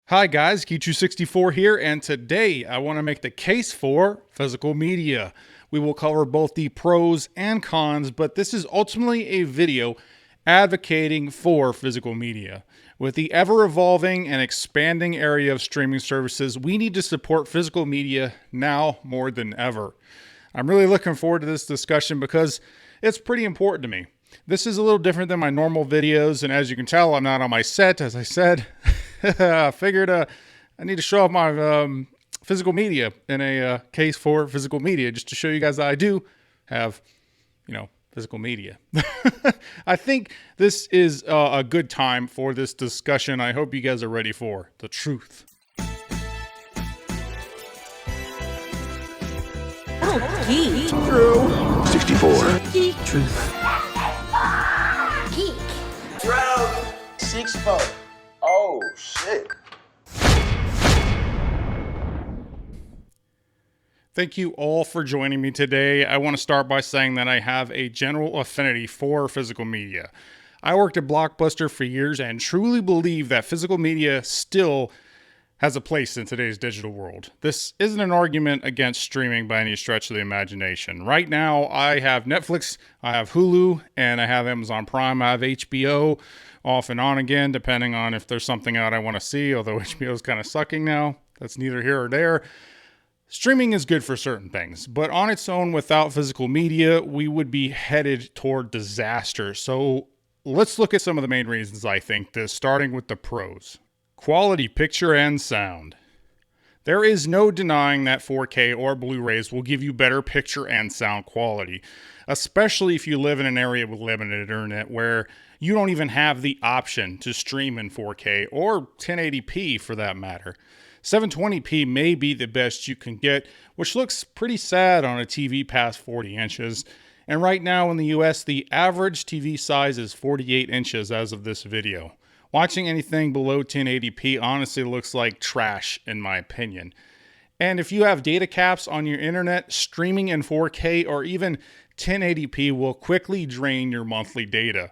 Hi guys, Kichu64 here, and today I want to make the case for physical media. We will cover both the pros and cons, but this is ultimately a video advocating for physical media. With the ever-evolving and expanding area of streaming services, we need to support physical media now more than ever. I'm really looking forward to this discussion because it's pretty important to me. This is a little different than my normal videos, and as you can tell, I'm not on my set, as I said. I figured I need to show off my physical media in a case for physical media, just to show you guys that I do have, physical media. I think this is a good time for this discussion. I hope you guys are ready for the truth. Oh, geek. True. 64. Geek. Truth. Geek. True. 64. Oh, shit. Thank you all for joining me today. I want to start by saying that I have a general affinity for physical media. I worked at Blockbuster for years and truly believe that physical media still has a place in today's digital world. This isn't an argument against streaming by any stretch of the imagination. Right now, I have Netflix, I have Hulu, and I have Amazon Prime. I have HBO off and on again, depending on if there's something out I want to see, although HBO is kind of sucking now. That's neither here or there. Streaming is good for certain things, but on its own, without physical media, we would be headed toward disaster. So let's look at some of the main reasons I think this, starting with the pros. Quality picture and sound. There is no denying that 4K or Blu-rays will give you better picture and sound quality, especially if you live in an area with limited internet where you don't even have the option to stream in 4K or 1080p for that matter. 720p may be the best you can get, which looks pretty sad on a TV past 40 inches. And right now in the US, the average TV size is 48 inches as of this video. Watching anything below 1080p honestly looks like trash in my opinion. And if you have data caps on your internet, streaming in 4K or even 1080p will quickly drain your monthly data.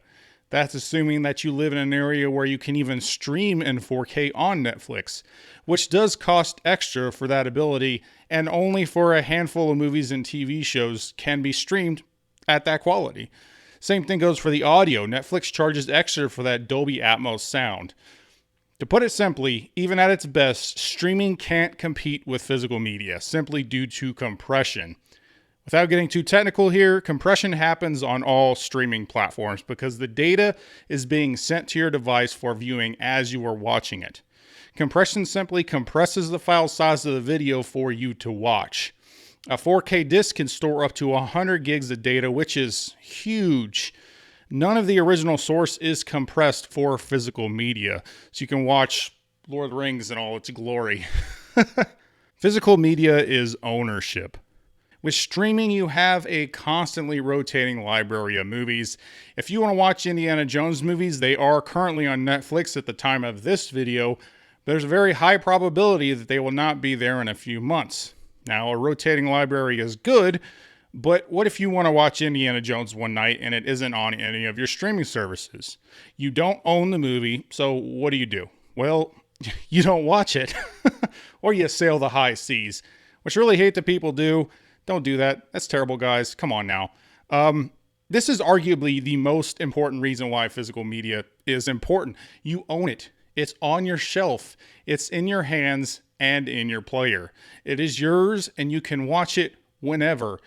That's assuming that you live in an area where you can even stream in 4K on Netflix, which does cost extra for that ability, and only for a handful of movies and TV shows can be streamed at that quality. Same thing goes for the audio. Netflix charges extra for that Dolby Atmos sound. To put it simply, even at its best, streaming can't compete with physical media, simply due to compression. Without getting too technical here, compression happens on all streaming platforms because the data is being sent to your device for viewing as you are watching it. Compression simply compresses the file size of the video for you to watch. A 4K disc can store up to 100 gigs of data, which is huge. None of the original source is compressed for physical media, so you can watch Lord of the Rings in all its glory. Physical media is ownership. With streaming, you have a constantly rotating library of movies. If you want to watch Indiana Jones movies, they are currently on Netflix at the time of this video. There's a very high probability that they will not be there in a few months. Now, a rotating library is good, but what if you want to watch Indiana Jones one night and it isn't on any of your streaming services? You don't own the movie, so what do? Well, you don't watch it, or you sail the high seas, which I really hate that people do. Don't do that. That's terrible, guys. Come on now. This is arguably the most important reason why physical media is important. You own it. It's on your shelf. It's in your hands and in your player. It is yours and you can watch it whenever.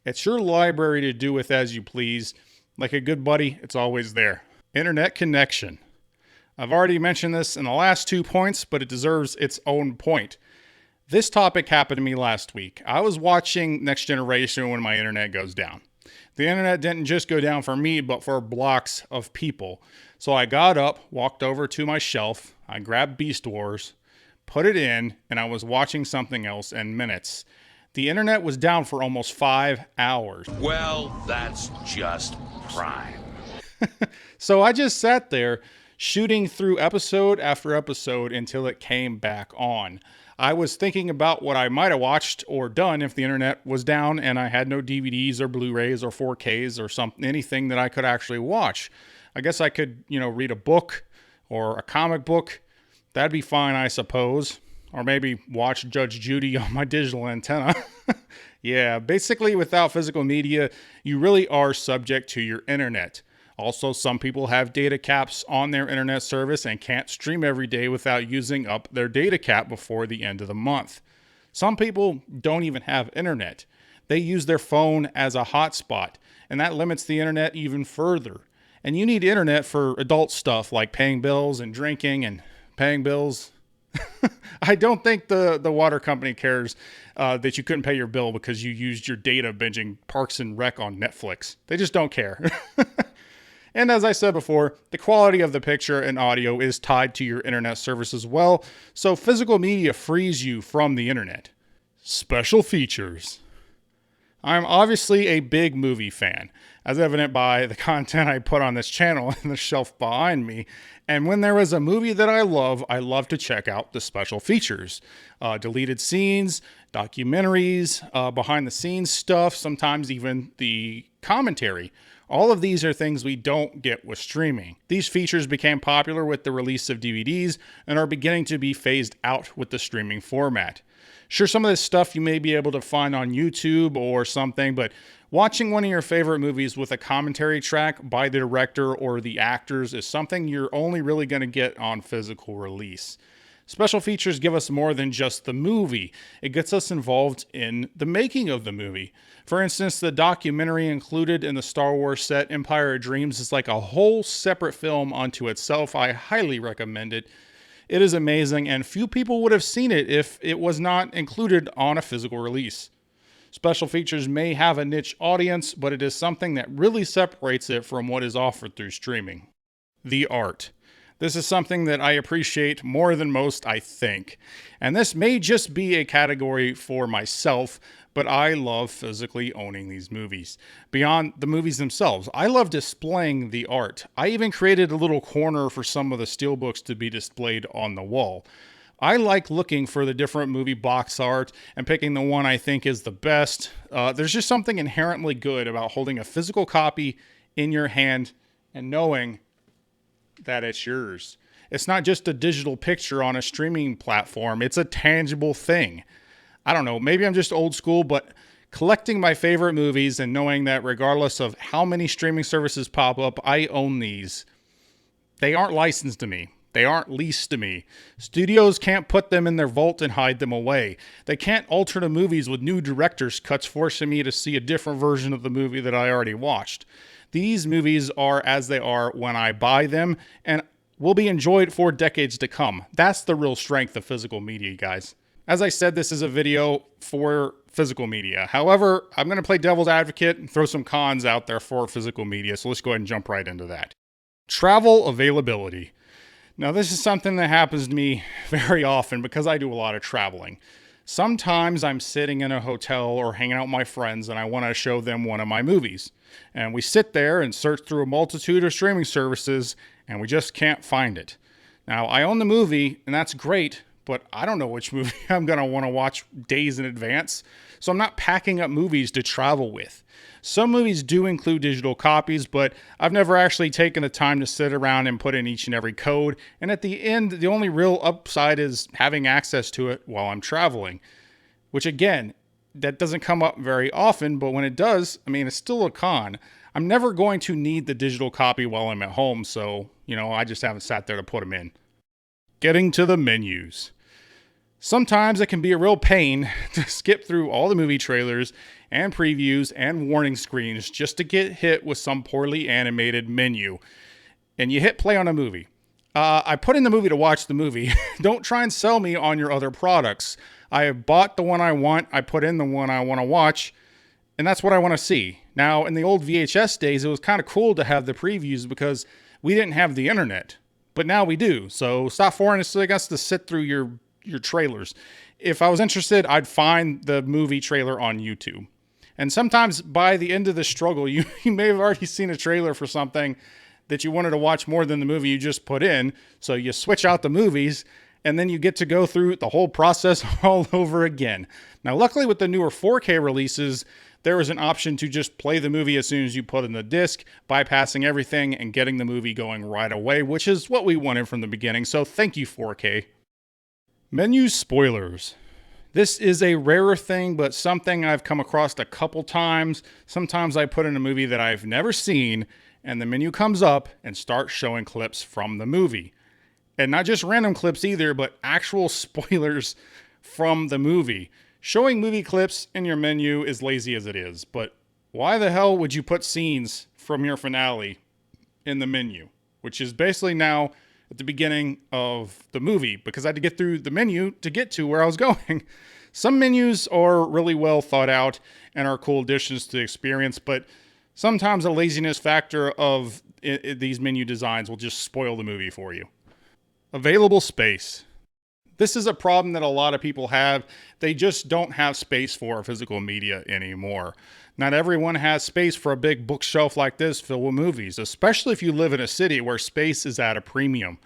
It's your library to do with as you please. Like a good buddy, it's always there. Internet connection. I've already mentioned this in the last 2 points, but it deserves its own point. This topic happened to me last week. I was watching Next Generation when my internet goes down. The internet didn't just go down for me, but for blocks of people. So I got up, walked over to my shelf, I grabbed Beast Wars, put it in, and I was watching something else in minutes. The internet was down for almost 5 hours. Well, that's just prime. So I just sat there shooting through episode after episode until it came back on. I was thinking about what I might have watched or done if the internet was down and I had no DVDs or Blu-rays or 4Ks or anything that I could actually watch. I guess I could, read a book or a comic book. That'd be fine, I suppose. Or maybe watch Judge Judy on my digital antenna. Yeah, basically without physical media, you really are subject to your internet. Also, some people have data caps on their internet service and can't stream every day without using up their data cap before the end of the month. Some people don't even have internet. They use their phone as a hotspot, and that limits the internet even further. And you need internet for adult stuff like paying bills and drinking and paying bills. I don't think the water company cares that you couldn't pay your bill because you used your data binging Parks and Rec on Netflix. They just don't care. And as I said before, the quality of the picture and audio is tied to your internet service as well, so physical media frees you from the internet. Special features. I'm obviously a big movie fan, as evident by the content I put on this channel and the shelf behind me. And when there is a movie that I love to check out the special features. Deleted scenes, documentaries, behind the scenes stuff, sometimes even the commentary. All of these are things we don't get with streaming. These features became popular with the release of DVDs and are beginning to be phased out with the streaming format. Sure, some of this stuff you may be able to find on YouTube or something, but watching one of your favorite movies with a commentary track by the director or the actors is something you're only really going to get on physical release. Special features give us more than just the movie. It gets us involved in the making of the movie. For instance, the documentary included in the Star Wars set Empire of Dreams is like a whole separate film unto itself. I highly recommend it. It is amazing, and few people would have seen it if it was not included on a physical release. Special features may have a niche audience, but it is something that really separates it from what is offered through streaming. The art. This is something that I appreciate more than most, I think. And this may just be a category for myself, but I love physically owning these movies. Beyond the movies themselves, I love displaying the art. I even created a little corner for some of the steelbooks to be displayed on the wall. I like looking for the different movie box art and picking the one I think is the best. There's just something inherently good about holding a physical copy in your hand and knowing that it's yours. It's not just a digital picture on a streaming platform. It's a tangible thing. I don't know, maybe I'm just old school, but collecting my favorite movies and knowing that regardless of how many streaming services pop up, I own these. They aren't licensed to me. They aren't leased to me. Studios can't put them in their vault and hide them away. They can't alter the movies with new director's cuts forcing me to see a different version of the movie that I already watched. These movies are as they are when I buy them and will be enjoyed for decades to come. That's the real strength of physical media, guys. As I said, this is a video for physical media. However, I'm going to play devil's advocate and throw some cons out there for physical media, so let's go ahead and jump right into that. Travel availability. Now, this is something that happens to me very often because I do a lot of traveling. Sometimes I'm sitting in a hotel or hanging out with my friends and I want to show them one of my movies. And we sit there and search through a multitude of streaming services and we just can't find it. Now, I own the movie and that's great, but I don't know which movie I'm going to want to watch days in advance. So I'm not packing up movies to travel with. Some movies do include digital copies, but I've never actually taken the time to sit around and put in each and every code. And at the end, the only real upside is having access to it while I'm traveling, which again, that doesn't come up very often, but when it does, I mean, it's still a con. I'm never going to need the digital copy while I'm at home, so, I just haven't sat there to put them in. Getting to the menus. Sometimes it can be a real pain to skip through all the movie trailers and previews and warning screens just to get hit with some poorly animated menu. And you hit play on a movie. I put in the movie to watch the movie. Don't try and sell me on your other products. I have bought the one I want. I put in the one I want to watch. And that's what I want to see. Now, in the old VHS days, it was kind of cool to have the previews because we didn't have the internet. But now we do. So stop forcing us to sit through your trailers. If I was interested, I'd find the movie trailer on YouTube. And sometimes by the end of the struggle, you may have already seen a trailer for something that you wanted to watch more than the movie you just put in. So you switch out the movies and then you get to go through the whole process all over again. Now, luckily with the newer 4K releases, there is an option to just play the movie as soon as you put in the disc, bypassing everything and getting the movie going right away, which is what we wanted from the beginning. So thank you, 4K. Menu spoilers. This is a rarer thing, but something I've come across a couple times. Sometimes I put in a movie that I've never seen, and the menu comes up and starts showing clips from the movie. And not just random clips either, but actual spoilers from the movie. Showing movie clips in your menu is lazy as it is, but why the hell would you put scenes from your finale in the menu? Which is basically now at the beginning of the movie, because I had to get through the menu to get to where I was going. Some menus are really well thought out and are cool additions to the experience, but sometimes the laziness factor of these menu designs will just spoil the movie for you. Available space. This is a problem that a lot of people have. They just don't have space for physical media anymore. Not everyone has space for a big bookshelf like this filled with movies, especially if you live in a city where space is at a premium.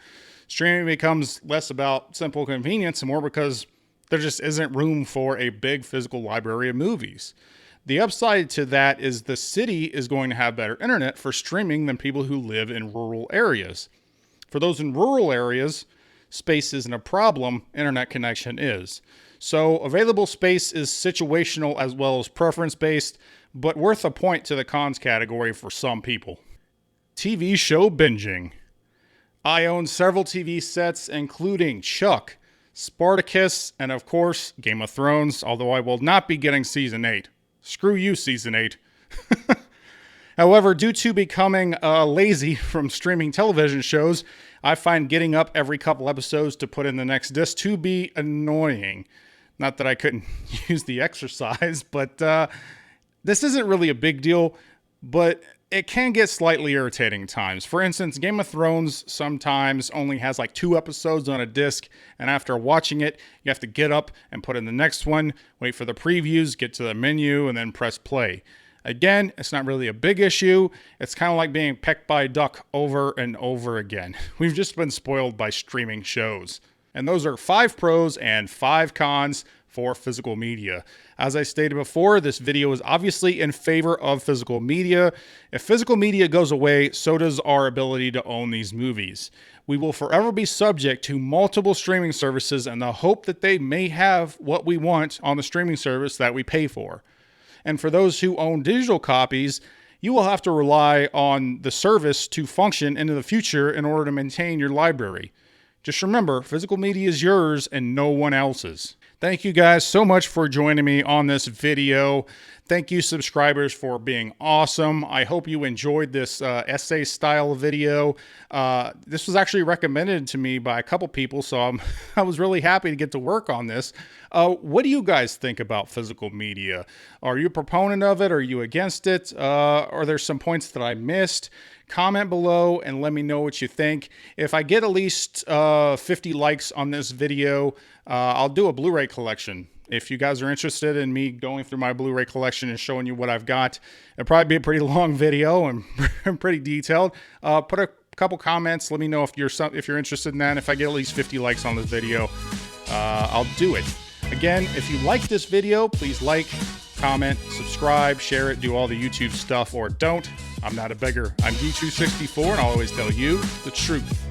Streaming becomes less about simple convenience and more because there just isn't room for a big physical library of movies. The upside to that is the city is going to have better internet for streaming than people who live in rural areas. For those in rural areas, space isn't a problem, internet connection is. So available space is situational as well as preference-based, but worth a point to the cons category for some people. TV show binging. I own several TV sets, including Chuck, Spartacus, and of course, Game of Thrones, although I will not be getting Season 8. Screw you, Season 8. However, due to becoming lazy from streaming television shows, I find getting up every couple episodes to put in the next disc to be annoying. Not that I couldn't use the exercise, but this isn't really a big deal, but it can get slightly irritating at times. For instance, Game of Thrones sometimes only has like 2 episodes on a disc, and after watching it, you have to get up and put in the next one, wait for the previews, get to the menu, and then press play. Again, it's not really a big issue. It's kind of like being pecked by a duck over and over again. We've just been spoiled by streaming shows. And those are 5 pros and 5 cons for physical media. As I stated before, this video is obviously in favor of physical media. If physical media goes away, so does our ability to own these movies. We will forever be subject to multiple streaming services and the hope that they may have what we want on the streaming service that we pay for. And for those who own digital copies, you will have to rely on the service to function into the future in order to maintain your library. Just remember, physical media is yours and no one else's. Thank you guys so much for joining me on this video. Thank you, subscribers, for being awesome. I hope you enjoyed this essay style video. This was actually recommended to me by a couple people, so I was really happy to get to work on this. What do you guys think about physical media? Are you a proponent of it? Are you against it? Are there some points that I missed? Comment below and let me know what you think. If I get at least 50 likes on this video, I'll do a Blu-ray collection. If you guys are interested in me going through my Blu-ray collection and showing you what I've got, it'll probably be a pretty long video and pretty detailed. Put a couple comments. Let me know if you're interested in that. If I get at least 50 likes on this video, I'll do it. Again, if you like this video, please like, comment, subscribe, share it, do all the YouTube stuff, or don't. I'm not a beggar. I'm D264, and I'll always tell you the truth.